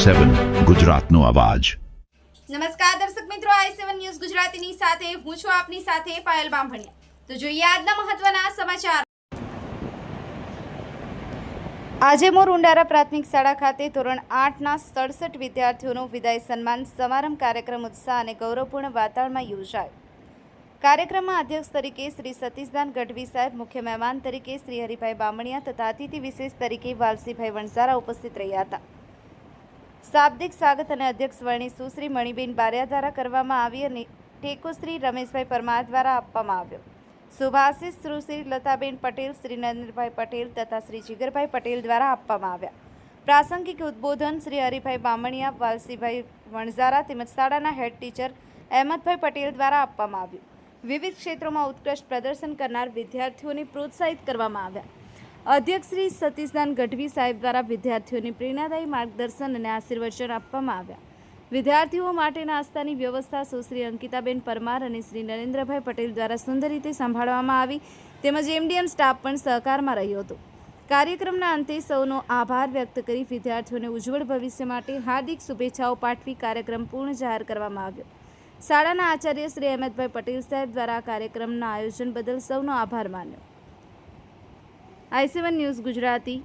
i7 ગુજરાતનો અવાજ। નમસ્કાર દર્શક મિત્રો, i7 ન્યૂઝ ગુજરાતીની સાથે હું છું આપની સાથે પાયલ બામભણિયા। તો જોઈએ આજના મહત્વના સમાચાર। આજે મોર ઉંડારા પ્રાથમિક શાળા ખાતે ધોરણ 8ના 67 વિદ્યાર્થીઓનો વિદાય સન્માન સમારંભ કાર્યક્રમ ઉત્સાહ અને ગૌરવપૂર્ણ વાતાવરણમાં યોજાયો। કાર્યક્રમમાં અધ્યક્ષ તરીકે શ્રી સતીશદાન ગઢવી સાહેબ, મુખ્ય મહેમાન તરીકે શ્રી હરિભાઈ બામણિયા તથા અતિથિ વિશેષ તરીકે વાલસીભાઈ વણઝારા ઉપસ્થિત રહ્યા હતા। શાબ્દિક સ્વાગત અને અધ્યક્ષ વરણી સુશ્રી મણિબેન બારિયા દ્વારા કરવામાં આવી અને ટેકો શ્રી રમેશભાઈ પરમાર દ્વારા આપવામાં આવ્યો। શુભાશીષ શ્રી લતાબેન પટેલ, શ્રી નરેન્દ્રભાઈ પટેલ તથા શ્રી જીગરભાઈ પટેલ દ્વારા આપવામાં આવ્યા। પ્રાસંગિક ઉદ્બોધન શ્રી હરિભાઈ બામણિયા, વાલસીભાઈ વણઝારા તેમજ શાળાના હેડ ટીચર અહેમદભાઈ પટેલ દ્વારા આપવામાં આવ્યું। વિવિધ ક્ષેત્રોમાં ઉત્કૃષ્ટ પ્રદર્શન કરનાર વિદ્યાર્થીઓને પ્રોત્સાહિત કરવામાં આવ્યા। અધ્યક્ષ શ્રી સતીશદાન ગઢવી સાહેબ દ્વારા વિદ્યાર્થીઓને પ્રેરણાદાયી માર્ગદર્શન અને આશીર્વચન આપવામાં આવ્યા। વિદ્યાર્થીઓ માટે નાસ્તાની વ્યવસ્થા સુશ્રી અંકિતાબેન પરમાર અને શ્રી નરેન્દ્રભાઈ પટેલ દ્વારા સુંદર રીતે સંભાળવામાં આવી તેમજ એમડીએમ સ્ટાફ પણ સહકારમાં રહ્યો હતો। કાર્યક્રમના અંતે સૌનો આભાર વ્યક્ત કરી વિદ્યાર્થીઓને ઉજ્જવળ ભવિષ્ય માટે હાર્દિક શુભેચ્છાઓ પાઠવી કાર્યક્રમ પૂર્ણ જાહેર કરવામાં આવ્યો। શાળાના આચાર્ય શ્રી અહેમદભાઈ પટેલ સાહેબ દ્વારા કાર્યક્રમના આયોજન બદલ સૌનો આભાર માન્યો। i7 news Gujarati